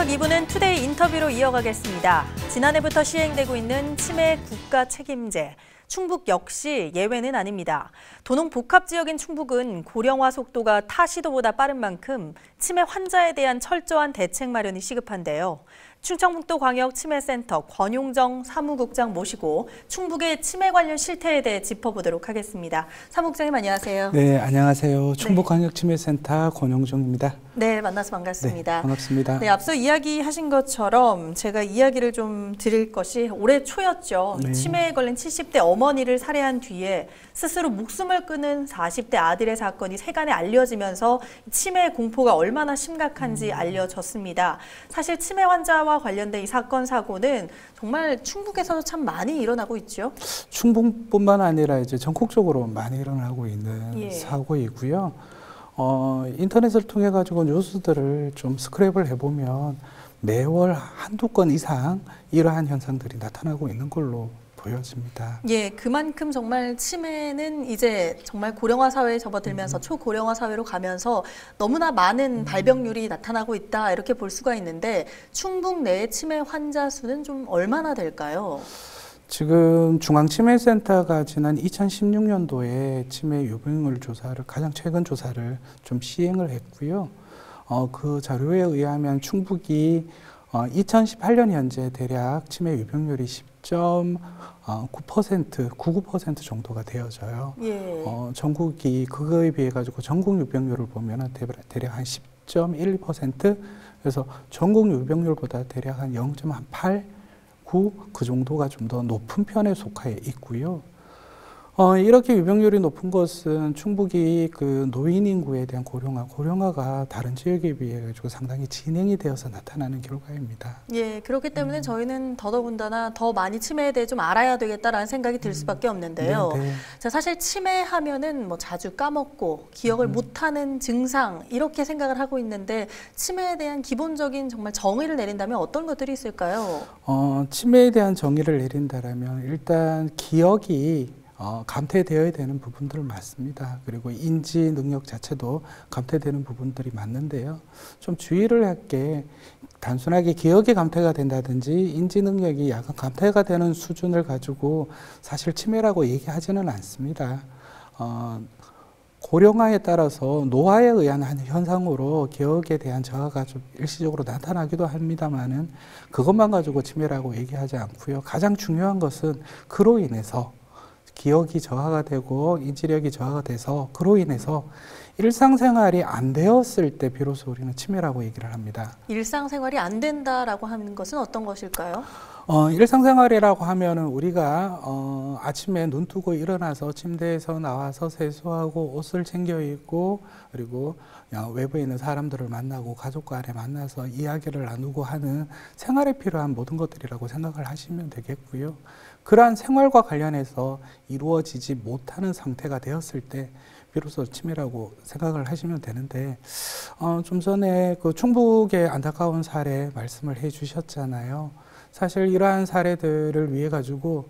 마지막 2부는 투데이 인터뷰로 이어가겠습니다. 지난해부터 시행되고 있는 치매 국가 책임제. 충북 역시 예외는 아닙니다. 도농 복합 지역인 충북은 고령화 속도가 타 시도보다 빠른 만큼 치매 환자에 대한 철저한 대책 마련이 시급한데요. 충청북도광역 치매센터 권용정 사무국장 모시고 충북의 치매 관련 실태에 대해 짚어보도록 하겠습니다. 사무국장님 안녕하세요. 네, 안녕하세요. 충북광역 치매센터 권용정입니다. 네, 만나서 반갑습니다. 네, 반갑습니다. 네, 앞서 이야기하신 것처럼 제가 이야기를 좀 드릴 것이 올해 초였죠. 네. 치매에 걸린 70대 어머니를 살해한 뒤에 스스로 목숨을 끊은 40대 아들의 사건이 세간에 알려지면서 치매 공포가 얼마나 심각한지 알려졌습니다. 사실 치매 환자와 관련된 이 사건 사고는 정말 충북에서도 참 많이 일어나고 있죠. 충북뿐만 아니라 이제 전국적으로 많이 일어나고 있는 사고이고요. 인터넷을 통해 가지고 뉴스들을 좀 스크랩을 해보면 매월 한두 건 이상 이러한 현상들이 나타나고 있는 걸로 보여집니다. 예, 그만큼 정말 치매는 이제 정말 고령화 사회에 접어들면서 초고령화 사회로 가면서 너무나 많은 발병률이 나타나고 있다 이렇게 볼 수가 있는데 충북 내의 치매 환자 수는 좀 얼마나 될까요? 지금 중앙치매센터가 지난 2016년도에 치매 유병률 조사를 가장 최근 조사를 좀 시행을 했고요. 그 자료에 의하면 충북이 2018년 현재 대략 치매 유병률이 10.9%, 99% 정도가 되어져요. 전국이 그거에 비해 가지고 전국 유병률을 보면은 대략 한 10.12%, 그래서 전국 유병률보다 대략 한 0.8, 9 그 정도가 좀 더 높은 편에 속해 있고요. 이렇게 유병률이 높은 것은 충북이 그 노인 인구에 대한 고령화가 다른 지역에 비해 가지고 상당히 진행이 되어서 나타나는 결과입니다. 예, 그렇기 때문에 저희는 더더군다나 더 많이 치매에 대해 좀 알아야 되겠다라는 생각이 들 수밖에 없는데요. 자, 사실 치매하면은 뭐 자주 까먹고 기억을 못하는 증상 이렇게 생각을 하고 있는데 치매에 대한 기본적인 정말 정의를 내린다면 어떤 것들이 있을까요? 치매에 대한 정의를 내린다라면 일단 기억이 감퇴되어야 되는 부분들 맞습니다. 그리고 인지 능력 자체도 감퇴되는 부분들이 맞는데요. 좀 주의를 할 게 단순하게 기억이 감퇴가 된다든지 인지 능력이 약간 감퇴가 되는 수준을 가지고 사실 치매라고 얘기하지는 않습니다. 고령화에 따라서 노화에 의한 한 현상으로 기억에 대한 저하가 좀 일시적으로 나타나기도 합니다만은 그것만 가지고 치매라고 얘기하지 않고요. 가장 중요한 것은 그로 인해서 기억이 저하가 되고 인지력이 저하가 돼서 그로 인해서 일상생활이 안 되었을 때 비로소 우리는 치매라고 얘기를 합니다. 일상생활이 안 된다라고 하는 것은 어떤 것일까요? 일상생활이라고 하면은 우리가 아침에 눈 뜨고 일어나서 침대에서 나와서 세수하고 옷을 챙겨 입고 그리고 외부에 있는 사람들을 만나고 가족과 간에 만나서 이야기를 나누고 하는 생활에 필요한 모든 것들이라고 생각을 하시면 되겠고요. 그러한 생활과 관련해서 이루어지지 못하는 상태가 되었을 때 비로소 치매라고 생각을 하시면 되는데 좀 전에 그 충북의 안타까운 사례 말씀을 해 주셨잖아요. 사실 이러한 사례들을 위해 가지고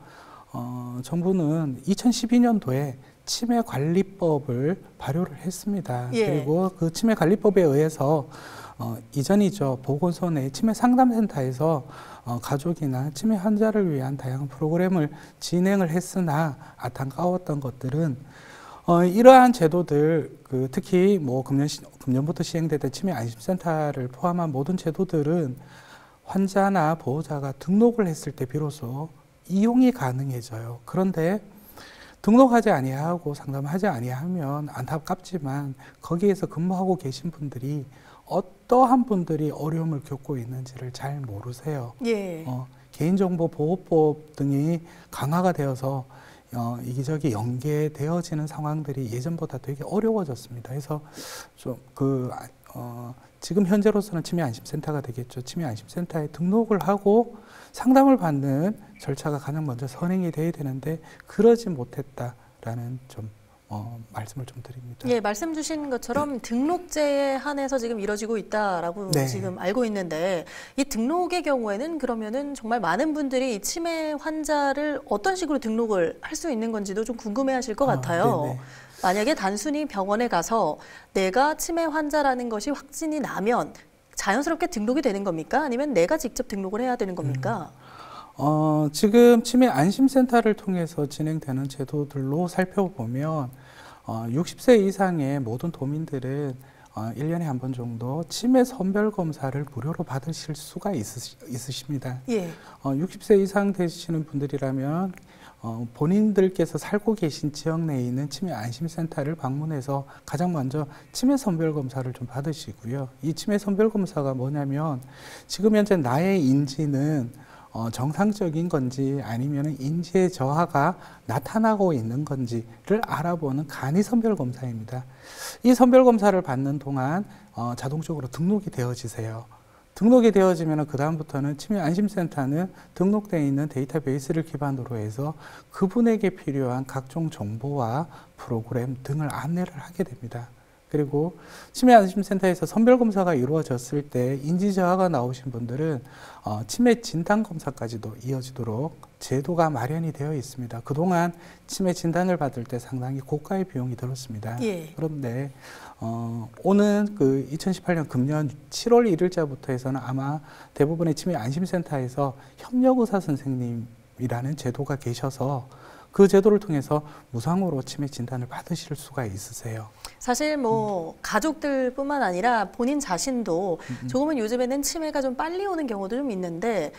정부는 2012년도에 치매관리법을 발효를 했습니다. 그리고 그 치매관리법에 의해서 이전이죠. 보건소 내 치매상담센터에서 가족이나 치매 환자를 위한 다양한 프로그램을 진행을 했으나 안타까웠던 것들은 이러한 제도들, 특히 뭐 금년부터 시행되던 치매 안심센터를 포함한 모든 제도들은 환자나 보호자가 등록을 했을 때 비로소 이용이 가능해져요. 그런데 등록하지 아니하고 상담하지 아니하면 안타깝지만 거기에서 근무하고 계신 분들이 어떠한 분들이 어려움을 겪고 있는지를 잘 모르세요. 개인정보보호법 등이 강화가 되어서 이기적이 연계되어지는 상황들이 예전보다 되게 어려워졌습니다. 그래서 좀 지금 현재로서는 치매 안심센터가 되겠죠. 치매 안심센터에 등록을 하고 상담을 받는 절차가 가장 먼저 선행이 돼야 되는데 그러지 못했다라는 좀 말씀을 좀 드립니다. 예, 말씀 주신 것처럼 등록제에 한해서 지금 이루어지고 있다라고 지금 알고 있는데 이 등록의 경우에는 그러면은 정말 많은 분들이 치매 환자를 어떤 식으로 등록을 할 수 있는 건지도 좀 궁금해하실 것 같아요. 만약에 단순히 병원에 가서 내가 치매 환자라는 것이 확진이 나면 자연스럽게 등록이 되는 겁니까? 아니면 내가 직접 등록을 해야 되는 겁니까? 지금 치매 안심센터를 통해서 진행되는 제도들로 살펴보면 60세 이상의 모든 도민들은 1년에 한 번 정도 치매 선별 검사를 무료로 받으실 수가 있으십니다. 예. 60세 이상 되시는 분들이라면 본인들께서 살고 계신 지역 내에 있는 치매 안심센터를 방문해서 가장 먼저 치매 선별 검사를 좀 받으시고요. 이 치매 선별 검사가 뭐냐면 지금 현재 나의 인지는 정상적인 건지 아니면 인지의 저하가 나타나고 있는 건지를 알아보는 간이 선별 검사입니다. 이 선별 검사를 받는 동안 자동적으로 등록이 되어지세요. 등록이 되어지면 그 다음부터는 치매 안심센터는 등록되어 있는 데이터베이스를 기반으로 해서 그분에게 필요한 각종 정보와 프로그램 등을 안내를 하게 됩니다. 그리고 치매 안심센터에서 선별 검사가 이루어졌을 때 인지 저하가 나오신 분들은 치매 진단 검사까지도 이어지도록 제도가 마련이 되어 있습니다. 그동안 치매 진단을 받을 때 상당히 고가의 비용이 들었습니다. 예. 그런데 오는 그 2018년 금년 7월 1일자부터 해서는 아마 대부분의 치매 안심센터에서 협력의사 선생님이라는 제도가 계셔서 그 제도를 통해서 무상으로 치매 진단을 받으실 수가 있으세요. 사실 뭐 가족들뿐만 아니라 본인 자신도 조금은 요즘에는 치매가 좀 빨리 오는 경우도 좀 있는데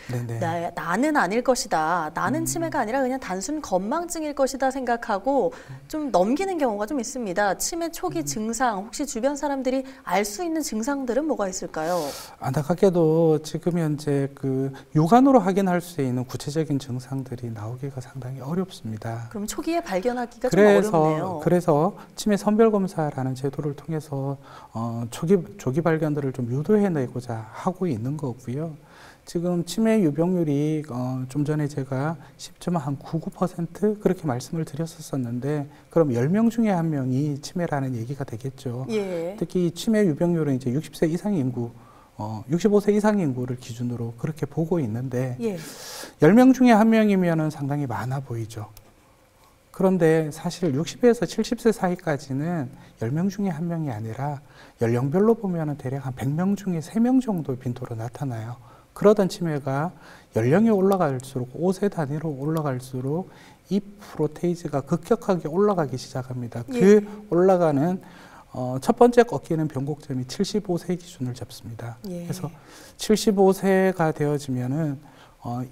나는 아닐 것이다. 나는 치매가 아니라 그냥 단순 건망증일 것이다 생각하고 좀 넘기는 경우가 좀 있습니다. 치매 초기 증상 혹시 주변 사람들이 알 수 있는 증상들은 뭐가 있을까요? 안타깝게도 지금 현재 그 육안으로 확인할 수 있는 구체적인 증상들이 나오기가 상당히 어렵습니다. 그럼 초기에 발견하기가 좀 어렵네요. 그래서 치매 선별 검사라는 제도를 통해서 조기 발견들을 좀 유도해내고자 하고 있는 거고요. 지금 치매 유병률이 좀 전에 제가 10.99% 그렇게 말씀을 드렸었는데 그럼 10명 중에 1명이 치매라는 얘기가 되겠죠. 예. 특히 치매 유병률은 이제 60세 이상 인구 65세 이상 인구를 기준으로 그렇게 보고 있는데 예. 10명 중에 1명이면 상당히 많아 보이죠. 그런데 사실 60에서 70세 사이까지는 10명 중에 1명이 아니라 연령별로 보면 대략 한 100명 중에 3명 정도 빈도로 나타나요. 그러던 치매가 연령이 올라갈수록 5세 단위로 올라갈수록 이 프로테이즈가 급격하게 올라가기 시작합니다. 그 올라가는 첫 번째 꺾이는 변곡점이 75세 기준을 잡습니다. 그래서 75세가 되어지면은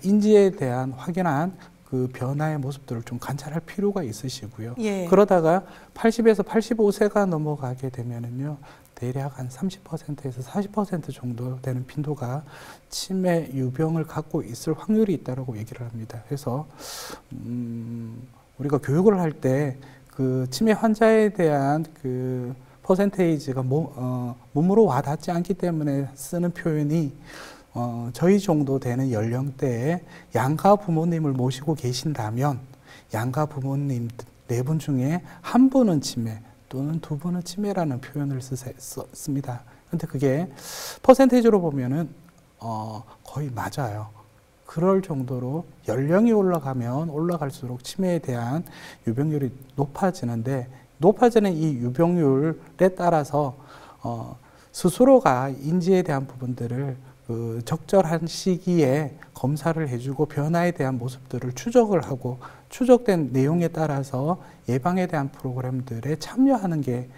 인지에 대한 확연한 그 변화의 모습들을 좀 관찰할 필요가 있으시고요. 그러다가 80에서 85세가 넘어가게 되면은요, 대략 한 30%에서 40% 정도 되는 빈도가 치매 유병을 갖고 있을 확률이 있다고 얘기를 합니다. 그래서 우리가 교육을 할 때 그 치매 환자에 대한 그 퍼센테이지가 몸으로 와닿지 않기 때문에 쓰는 표현이 저희 정도 되는 연령대에 양가 부모님을 모시고 계신다면 양가 부모님 4분 중에 1분은 치매 또는 2분은 치매라는 표현을 씁니다. 근데 그게 퍼센테이지로 보면은 거의 맞아요. 그럴 정도로 연령이 올라가면 올라갈수록 치매에 대한 유병률이 높아지는데 높아지는 이 유병률에 따라서 스스로가 인지에 대한 부분들을 그 적절한 시기에 검사를 해주고 변화에 대한 모습들을 추적을 하고 추적된 내용에 따라서 예방에 대한 프로그램들에 참여하는 게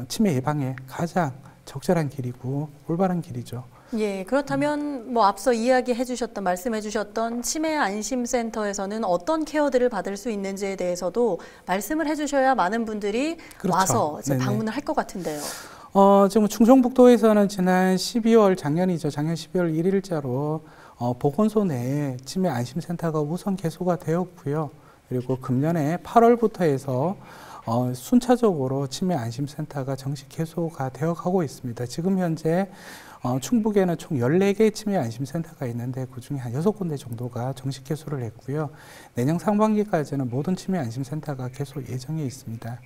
치매 예방의 가장 적절한 길이고 올바른 길이죠. 예, 그렇다면 뭐 앞서 이야기해 주셨던 말씀해 주셨던 치매 안심센터에서는 어떤 케어들을 받을 수 있는지에 대해서도 말씀을 해 주셔야 많은 분들이 와서 이제 방문을 할 것 같은데요. 지금 충청북도에서는 지난 12월 작년이죠. 작년 12월 1일자로 보건소 내에 치매 안심센터가 우선 개소가 되었고요. 그리고 금년에 8월부터 해서 순차적으로 치매 안심센터가 정식 개소가 되어 가고 있습니다. 지금 현재 충북에는 총 14개의 치매 안심센터가 있는데 그중에 한 6군데 정도가 정식 개소를 했고요. 내년 상반기까지는 모든 치매 안심센터가 개소 예정에 있습니다.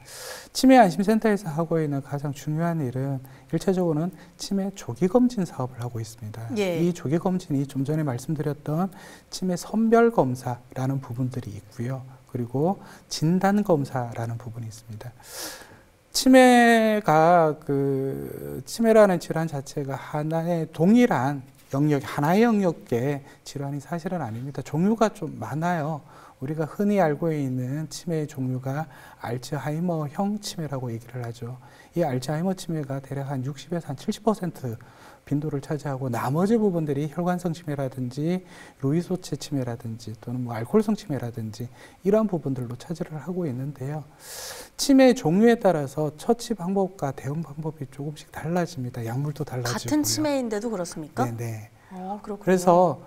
치매 안심센터에서 하고 있는 가장 중요한 일은 일차적으로는 치매 조기검진 사업을 하고 있습니다. 이 조기검진이 좀 전에 말씀드렸던 치매 선별검사라는 부분들이 있고요. 그리고 진단검사라는 부분이 있습니다. 치매가 치매라는 질환 자체가 하나의 동일한 영역, 하나의 영역의 질환이 사실은 아닙니다. 종류가 좀 많아요. 우리가 흔히 알고 있는 치매의 종류가 알츠하이머형 치매라고 얘기를 하죠. 이 알츠하이머 치매가 대략 한 60에서 한 70% 빈도를 차지하고 나머지 부분들이 혈관성 치매라든지 루이소체 치매라든지 또는 알코올성 치매라든지 이러한 부분들로 차지를 하고 있는데요. 치매 종류에 따라서 처치 방법과 대응 방법이 조금씩 달라집니다. 약물도 달라지고요. 같은 치매인데도 그렇습니까? 네네. 그렇군요. 그래서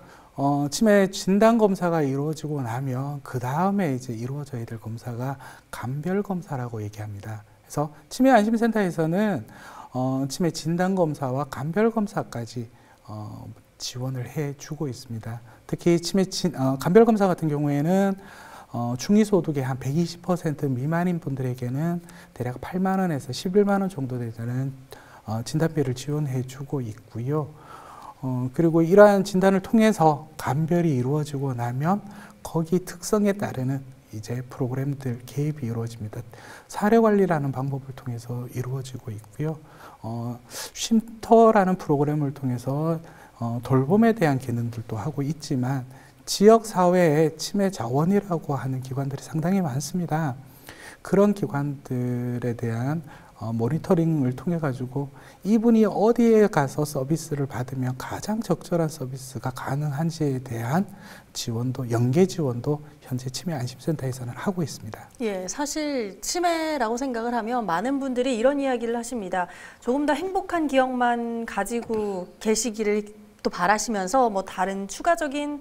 치매 진단 검사가 이루어지고 나면 그 다음에 이제 이루어져야 될 검사가 감별 검사라고 얘기합니다. 그래서 치매 안심센터에서는 치매 진단 검사와 감별 검사까지 지원을 해주고 있습니다. 특히 감별 검사 같은 경우에는 중위소득의 한 120% 미만인 분들에게는 대략 8만 원에서 11만 원 정도 되는 진단비를 지원해주고 있고요. 그리고 이러한 진단을 통해서 감별이 이루어지고 나면 거기 특성에 따르는 이제 프로그램들 개입이 이루어집니다. 사례관리라는 방법을 통해서 이루어지고 있고요. 쉼터라는 프로그램을 통해서 돌봄에 대한 기능들도 하고 있지만 지역사회에 치매 자원이라고 하는 기관들이 상당히 많습니다. 그런 기관들에 대한 모니터링을 통해 가지고 이분이 어디에 가서 서비스를 받으면 가장 적절한 서비스가 가능한지에 대한 지원도, 연계 지원도 현재 치매 안심센터에서는 하고 있습니다. 예, 사실 치매라고 생각을 하면 많은 분들이 이런 이야기를 하십니다. 조금 더 행복한 기억만 가지고 계시기를 또 바라시면서 다른 추가적인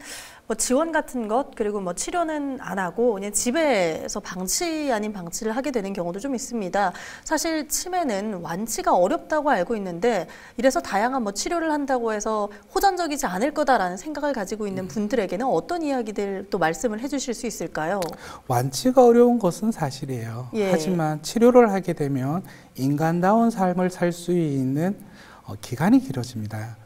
지원 같은 것 그리고 치료는 안 하고 그냥 집에서 방치 아닌 방치를 하게 되는 경우도 좀 있습니다. 사실 치매는 완치가 어렵다고 알고 있는데 이래서 다양한 치료를 한다고 해서 호전적이지 않을 거다라는 생각을 가지고 있는 분들에게는 어떤 이야기들 또 말씀을 해주실 수 있을까요? 완치가 어려운 것은 사실이에요. 예. 하지만 치료를 하게 되면 인간다운 삶을 살 수 있는 기간이 길어집니다.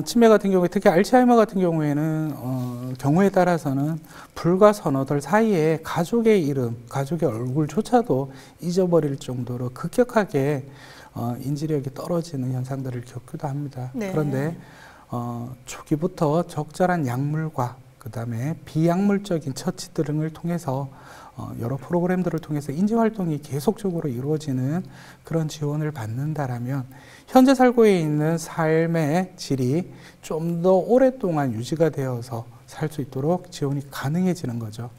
치매 같은 경우에 특히 알츠하이머 같은 경우에는 경우에 따라서는 불과 서너 달 사이에 가족의 이름, 가족의 얼굴조차도 잊어버릴 정도로 급격하게 인지력이 떨어지는 현상들을 겪기도 합니다. 네. 그런데 초기부터 적절한 약물과 그다음에 비약물적인 처치 등을 통해서 여러 프로그램들을 통해서 인지활동이 계속적으로 이루어지는 그런 지원을 받는다라면 현재 살고 있는 삶의 질이 좀 더 오랫동안 유지가 되어서 살 수 있도록 지원이 가능해지는 거죠.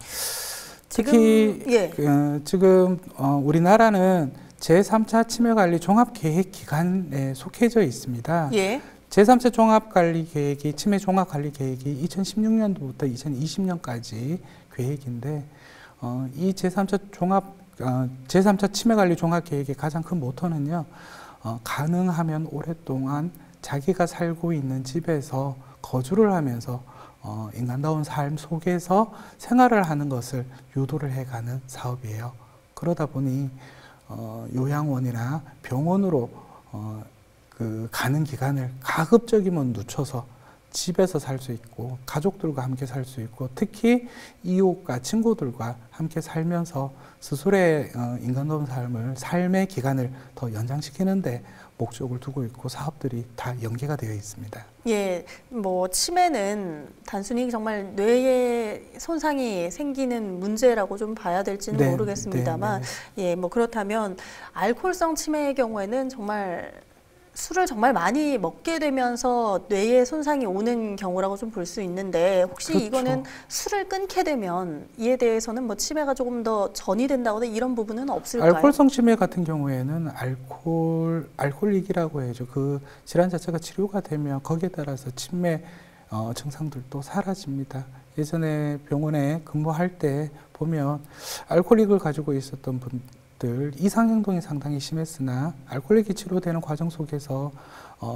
특히 지금 우리나라는 제3차 치매관리 종합계획기간에 속해져 있습니다. 예. 제3차 종합관리계획이 치매 종합관리계획이 2016년도부터 2020년까지 계획인데 이 제3차 치매관리 종합계획의 가장 큰 모토는요. 가능하면 오랫동안 자기가 살고 있는 집에서 거주를 하면서 인간다운 삶 속에서 생활을 하는 것을 유도를 해가는 사업이에요. 그러다 보니 요양원이나 병원으로 가는 기간을 가급적이면 늦춰서 집에서 살 수 있고 가족들과 함께 살 수 있고 특히 이웃과 친구들과 함께 살면서 스스로의 인간다운 삶의 기간을 더 연장시키는 데 목적을 두고 있고 사업들이 다 연계가 되어 있습니다. 예, 치매는 단순히 정말 뇌에 손상이 생기는 문제라고 좀 봐야 될지는 모르겠습니다만 예, 그렇다면 알코올성 치매의 경우에는 정말 술을 정말 많이 먹게 되면서 뇌에 손상이 오는 경우라고 좀 볼 수 있는데 혹시 그렇죠. 이거는 술을 끊게 되면 이에 대해서는 치매가 조금 더 전이된다거나 이런 부분은 없을까요? 알코올성 치매 같은 경우에는 알코올릭이라고 해야죠. 그 질환 자체가 치료가 되면 거기에 따라서 치매 증상들도 사라집니다. 예전에 병원에 근무할 때 보면 알코올릭을 가지고 있었던 분들 이상행동이 상당히 심했으나 알코올릭이 치료되는 과정 속에서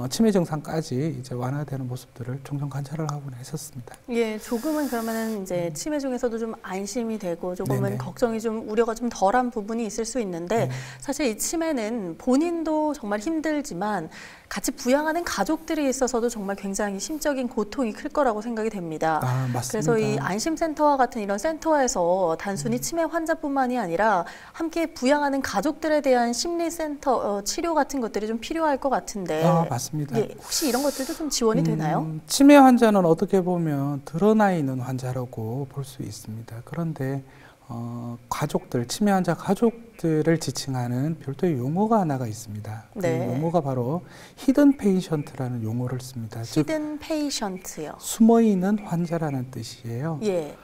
치매 증상까지 이제 완화되는 모습들을 종종 관찰을 하곤 했었습니다. 예, 조금은 그러면은 이제 치매 중에서도 좀 안심이 되고 조금은 네네. 걱정이 좀 우려가 좀 덜한 부분이 있을 수 있는데 사실 이 치매는 본인도 정말 힘들지만 같이 부양하는 가족들이 있어서도 정말 굉장히 심적인 고통이 클 거라고 생각이 됩니다. 맞습니다. 그래서 이 안심센터와 같은 이런 센터에서 단순히 치매 환자뿐만이 아니라 함께 부양하는 가족들에 대한 심리센터 치료 같은 것들이 좀 필요할 것 같은데. 맞습니다. 예, 혹시 이런 것들도 좀 지원이 되나요? 치매 환자는 어떻게 보면 드러나 있는 환자라고 볼 수 있습니다. 그런데 가족들, 치매 환자 가족들을 지칭하는 별도의 용어가 하나가 있습니다. 네. 그 용어가 바로 히든 페이션트라는 용어를 씁니다. 히든 페이션트요. 숨어있는 환자라는 뜻이에요. 예.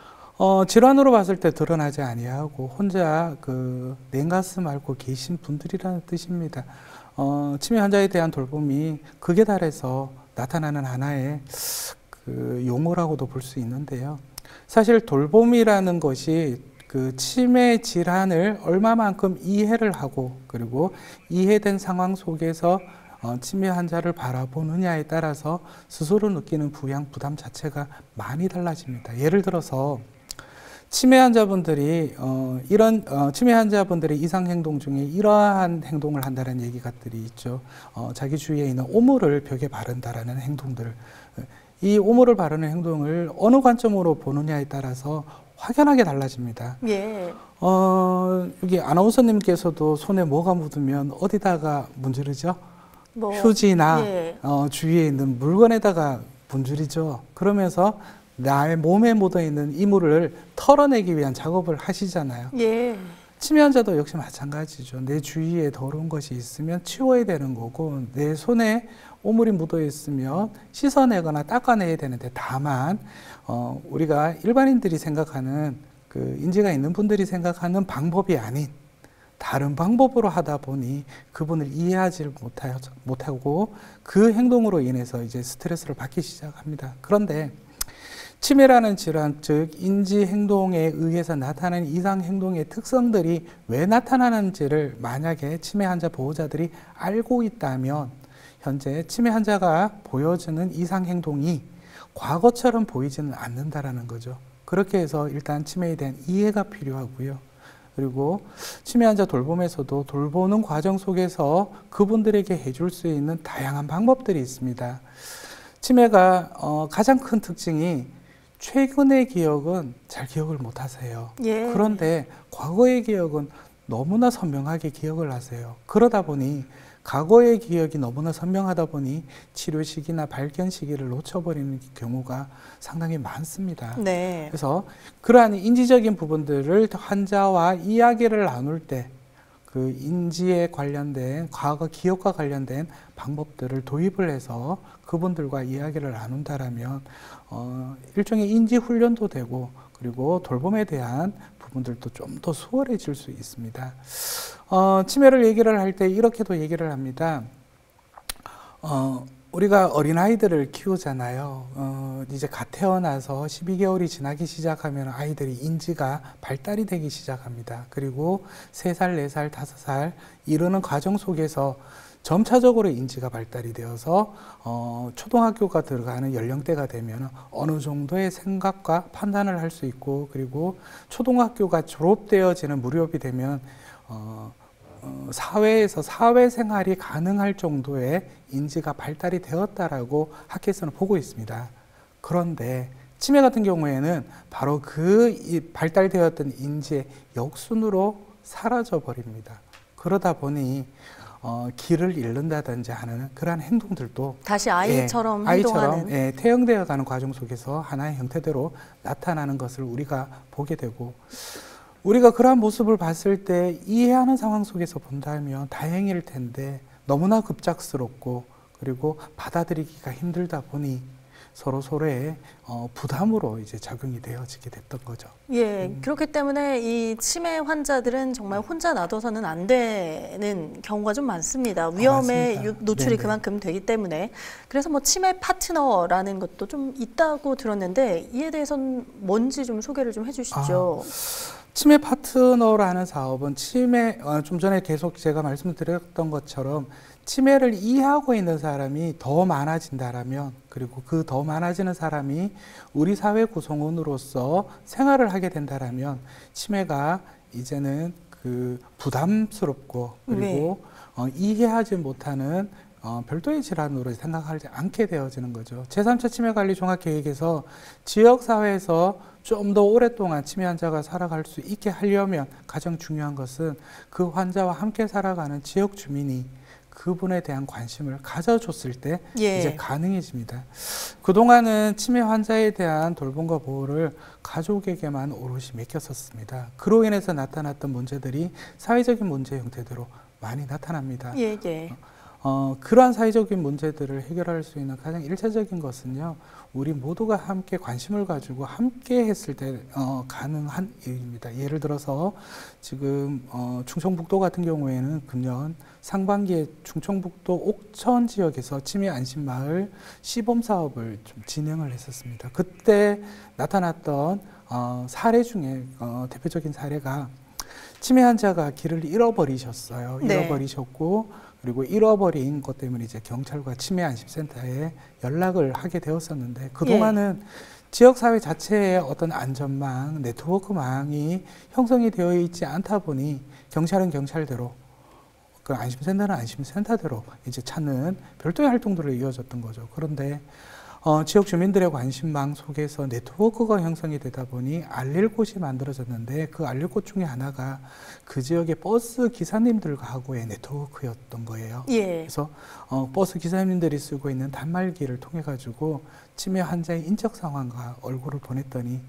질환으로 봤을 때 드러나지 아니하고 혼자 그 냉가슴 앓고 계신 분들이라는 뜻입니다. 치매 환자에 대한 돌봄이 극에 달해서 나타나는 하나의 그 용어라고도 볼 수 있는데요. 사실 돌봄이라는 것이 그 치매 질환을 얼마만큼 이해를 하고 그리고 이해된 상황 속에서 치매 환자를 바라보느냐에 따라서 스스로 느끼는 부양 부담 자체가 많이 달라집니다. 예를 들어서 치매 환자분들이 치매 환자분들의 이상 행동 중에 이러한 행동을 한다는 얘기가들이 있죠. 자기 주위에 있는 오물을 벽에 바른다라는 행동들. 이 오물을 바르는 행동을 어느 관점으로 보느냐에 따라서 확연하게 달라집니다. 예. 여기 아나운서님께서도 손에 뭐가 묻으면 어디다가 문지르죠? 휴지나 예. 주위에 있는 물건에다가 문지르죠. 그러면서 나의 몸에 묻어있는 이물을 털어내기 위한 작업을 하시잖아요. 예. 치매 환자도 역시 마찬가지죠. 내 주위에 더러운 것이 있으면 치워야 되는 거고 내 손에 오물이 묻어 있으면 씻어내거나 닦아내야 되는데 다만 우리가 일반인들이 생각하는 그 인지가 있는 분들이 생각하는 방법이 아닌 다른 방법으로 하다 보니 그분을 이해하지 못하고 그 행동으로 인해서 이제 스트레스를 받기 시작합니다. 그런데 치매라는 질환, 즉 인지 행동에 의해서 나타나는 이상 행동의 특성들이 왜 나타나는지를 만약에 치매 환자 보호자들이 알고 있다면 현재 치매 환자가 보여주는 이상 행동이 과거처럼 보이지는 않는다라는 거죠. 그렇게 해서 일단 치매에 대한 이해가 필요하고요. 그리고 치매 환자 돌봄에서도 돌보는 과정 속에서 그분들에게 해줄 수 있는 다양한 방법들이 있습니다. 치매가 가장 큰 특징이 최근의 기억은 잘 기억을 못 하세요. 예. 그런데 과거의 기억은 너무나 선명하게 기억을 하세요. 그러다 보니 과거의 기억이 너무나 선명하다 보니 치료 시기나 발견 시기를 놓쳐버리는 경우가 상당히 많습니다. 네. 그래서 그러한 인지적인 부분들을 환자와 이야기를 나눌 때 그 인지에 관련된 과거 기억과 관련된 방법들을 도입을 해서 그분들과 이야기를 나눈다라면 일종의 인지 훈련도 되고 그리고 돌봄에 대한 부분들도 좀 더 수월해질 수 있습니다. 치매를 얘기를 할 때 이렇게도 얘기를 합니다. 우리가 어린아이들을 키우잖아요. 이제 갓 태어나서 12개월이 지나기 시작하면 아이들이 인지가 발달이 되기 시작합니다. 그리고 3살, 4살, 5살 이르는 과정 속에서 점차적으로 인지가 발달이 되어서 초등학교가 들어가는 연령대가 되면 어느 정도의 생각과 판단을 할 수 있고 그리고 초등학교가 졸업되어지는 무렵이 되면 사회에서 사회생활이 가능할 정도의 인지가 발달이 되었다라고 학계에서는 보고 있습니다. 그런데 치매 같은 경우에는 바로 그 발달되었던 인지의 역순으로 사라져 버립니다. 그러다 보니 길을 잃는다든지 하는 그러한 행동들도 다시 아이처럼 행동하는 퇴행되어가는 과정 속에서 하나의 형태대로 나타나는 것을 우리가 보게 되고 우리가 그러한 모습을 봤을 때 이해하는 상황 속에서 본다면 다행일 텐데 너무나 급작스럽고 그리고 받아들이기가 힘들다 보니 서로의 부담으로 이제 작용이 되어지게 됐던 거죠. 예, 그렇기 때문에 이 치매 환자들은 정말 혼자 놔둬서는 안 되는 경우가 좀 많습니다. 위험에 노출이 네네. 그만큼 되기 때문에. 그래서 뭐 치매 파트너라는 것도 좀 있다고 들었는데 이에 대해서는 뭔지 좀 소개를 좀 해주시죠. 치매 파트너라는 사업은 좀 전에 계속 제가 말씀드렸던 것처럼 치매를 이해하고 있는 사람이 더 많아진다라면 그리고 그 더 많아지는 사람이 우리 사회 구성원으로서 생활을 하게 된다라면 치매가 이제는 그 부담스럽고 그리고 이해하지 못하는 별도의 질환으로 생각하지 않게 되어지는 거죠. 제3차 치매관리 종합계획에서 지역사회에서 좀 더 오랫동안 치매 환자가 살아갈 수 있게 하려면 가장 중요한 것은 그 환자와 함께 살아가는 지역 주민이 그분에 대한 관심을 가져줬을 때 이제 가능해집니다. 그동안은 치매 환자에 대한 돌봄과 보호를 가족에게만 오롯이 맡겼었습니다. 그로 인해서 나타났던 문제들이 사회적인 문제 형태대로 많이 나타납니다. 그러한 사회적인 문제들을 해결할 수 있는 가장 일차적인 것은요, 우리 모두가 함께 관심을 가지고 함께 했을 때 가능한 일입니다. 예를 들어서 지금 충청북도 같은 경우에는 금년 상반기에 충청북도 옥천 지역에서 치매 안심마을 시범 사업을 좀 진행을 했었습니다. 그때 나타났던 사례 중에 대표적인 사례가 치매 환자가 길을 잃어버리셨어요. 잃어버리셨고, 그리고 잃어버린 것 때문에 이제 경찰과 치매 안심센터에 연락을 하게 되었었는데, 그동안은 지역사회 자체의 어떤 안전망, 네트워크망이 형성이 되어 있지 않다 보니 경찰은 경찰대로, 그 안심센터는 안심센터대로 이제 찾는 별도의 활동들을 이어졌던 거죠. 그런데 지역 주민들의 관심망 속에서 네트워크가 형성이 되다 보니 알릴 곳이 만들어졌는데, 그 알릴 곳 중에 하나가 그 지역의 버스 기사님들하고의 네트워크였던 거예요. 그래서 버스 기사님들이 쓰고 있는 단말기를 통해 가지고 치매 환자의 인적 상황과 얼굴을 보냈더니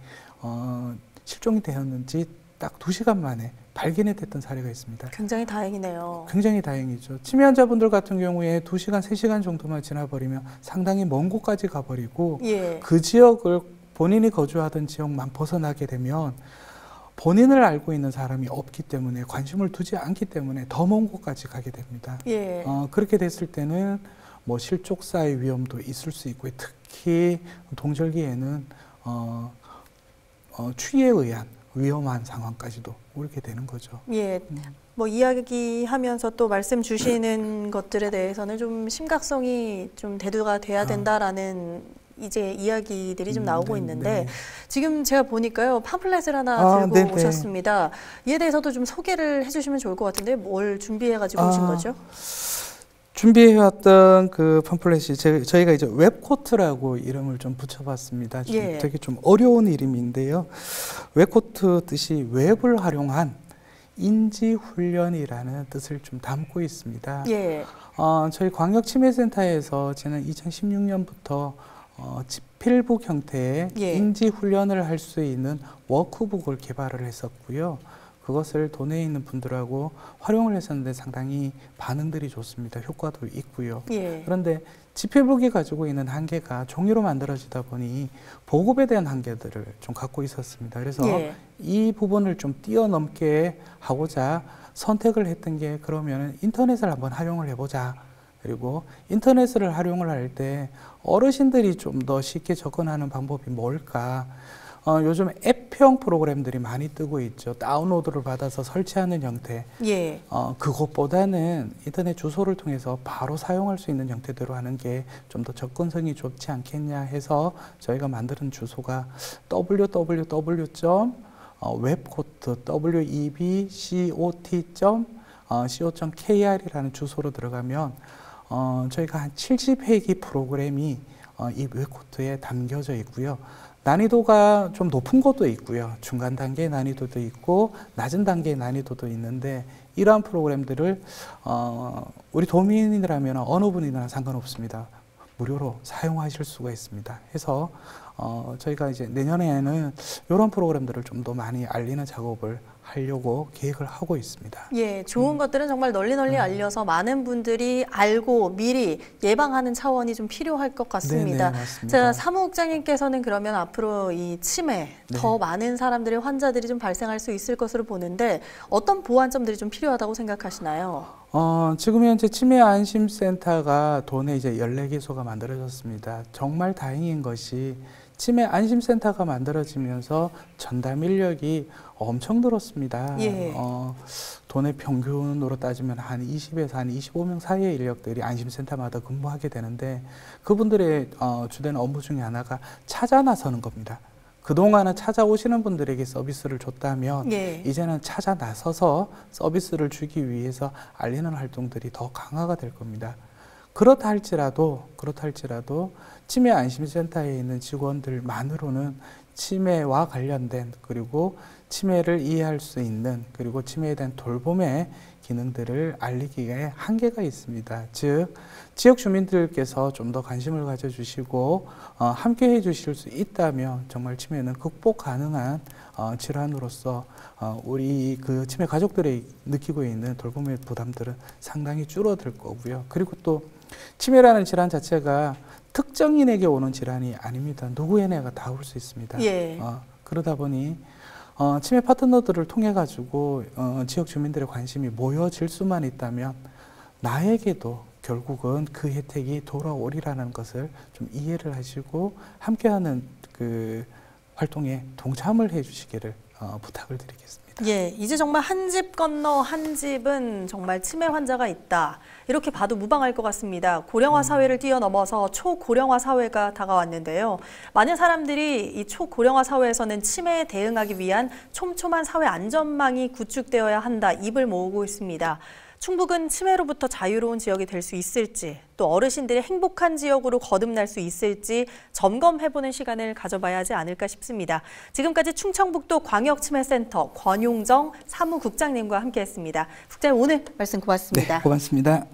실종이 되었는지 딱 2시간 만에 발견이 됐던 사례가 있습니다. 굉장히 다행이네요. 굉장히 다행이죠. 치매 환자분들 같은 경우에 2시간, 3시간 정도만 지나버리면 상당히 먼 곳까지 가버리고, 그 지역을 본인이 거주하던 지역만 벗어나게 되면 본인을 알고 있는 사람이 없기 때문에, 관심을 두지 않기 때문에 더 먼 곳까지 가게 됩니다. 그렇게 됐을 때는 뭐 실족사의 위험도 있을 수 있고, 특히 동절기에는 추위에 의한 위험한 상황까지도 오게 되는 거죠. 뭐 이야기하면서 또 말씀 주시는 것들에 대해서는 좀 심각성이 좀 대두가 돼야 된다라는 이제 이야기들이 좀 나오고 있는데, 지금 제가 보니까요, 팜플렛을 하나 들고 오셨습니다. 이에 대해서도 좀 소개를 해주시면 좋을 것 같은데, 뭘 준비해가지고 오신 거죠? 준비해왔던 그 팜플렛이 저희가 이제 웹코트라고 이름을 좀 붙여봤습니다. 되게 좀 어려운 이름인데요. 웹코트 뜻이 웹을 활용한 인지훈련이라는 뜻을 좀 담고 있습니다. 저희 광역치매센터에서 지난 2016년부터 지필북 형태의 인지훈련을 할 수 있는 워크북을 개발을 했었고요. 그것을 도내에 있는 분들하고 활용을 했었는데 상당히 반응들이 좋습니다. 효과도 있고요. 그런데 지필북이 가지고 있는 한계가 종이로 만들어지다 보니 보급에 대한 한계들을 좀 갖고 있었습니다. 그래서 이 부분을 좀 뛰어넘게 하고자 선택을 했던 게, 그러면 인터넷을 한번 활용을 해보자. 그리고 인터넷을 활용을 할 때 어르신들이 좀 더 쉽게 접근하는 방법이 뭘까? 요즘 앱형 프로그램들이 많이 뜨고 있죠. 다운로드를 받아서 설치하는 형태. 그것보다는 인터넷 주소를 통해서 바로 사용할 수 있는 형태대로 하는 게 좀 더 접근성이 좋지 않겠냐 해서 저희가 만드는 주소가 www.webcot.co.kr이라는 주소로 들어가면 저희가 한 70회기 프로그램이 이 웹코트에 담겨져 있고요. 난이도가 좀 높은 것도 있고요. 중간 단계의 난이도도 있고 낮은 단계의 난이도도 있는데, 이러한 프로그램들을 우리 도민이라면 어느 분이나 상관없습니다. 무료로 사용하실 수가 있습니다. 해서 저희가 이제 내년에는 이런 프로그램들을 좀 더 많이 알리는 작업을 하려고 계획을 하고 있습니다. 좋은 것들은 정말 널리 알려서 많은 분들이 알고 미리 예방하는 차원이 좀 필요할 것 같습니다. 자, 사무국장님께서는 그러면 앞으로 이 치매 더 많은 사람들의 환자들이 좀 발생할 수 있을 것으로 보는데, 어떤 보완점들이 좀 필요하다고 생각하시나요? 지금 현재 치매 안심센터가 도내 이제 14개소가 만들어졌습니다. 정말 다행인 것이 치매 안심센터가 만들어지면서 전담 인력이 엄청 늘었습니다. 도내 평균으로 따지면 한 20에서 한 25명 사이의 인력들이 안심센터마다 근무하게 되는데, 그분들의 주된 업무 중에 하나가 찾아 나서는 겁니다. 그동안은 찾아오시는 분들에게 서비스를 줬다면 이제는 찾아 나서서 서비스를 주기 위해서 알리는 활동들이 더 강화가 될 겁니다. 그렇다 할지라도 치매 안심센터에 있는 직원들만으로는 치매와 관련된 그리고 치매를 이해할 수 있는 그리고 치매에 대한 돌봄의 기능들을 알리기에 한계가 있습니다. 즉 지역 주민들께서 좀 더 관심을 가져주시고 함께 해주실 수 있다면 정말 치매는 극복 가능한 질환으로서 우리 그 치매 가족들이 느끼고 있는 돌봄의 부담들은 상당히 줄어들 거고요. 그리고 또 치매라는 질환 자체가 특정인에게 오는 질환이 아닙니다. 누구에게나 다 올 수 있습니다. 예. 그러다 보니 치매 파트너들을 통해 가지고 지역 주민들의 관심이 모여질 수만 있다면 나에게도 결국은 그 혜택이 돌아오리라는 것을 좀 이해를 하시고 함께하는 그 활동에 동참을 해주시기를 부탁을 드리겠습니다. 예, 이제 정말 한 집 건너 한 집은 정말 치매 환자가 있다. 이렇게 봐도 무방할 것 같습니다. 고령화 사회를 뛰어넘어서 초고령화 사회가 다가왔는데요. 많은 사람들이 이 초고령화 사회에서는 치매에 대응하기 위한 촘촘한 사회 안전망이 구축되어야 한다. 입을 모으고 있습니다. 충북은 치매로부터 자유로운 지역이 될 수 있을지, 또 어르신들이 행복한 지역으로 거듭날 수 있을지 점검해보는 시간을 가져봐야 하지 않을까 싶습니다. 지금까지 충청북도 광역치매센터 권용정 사무국장님과 함께했습니다. 국장님 오늘 말씀 고맙습니다. 네, 고맙습니다.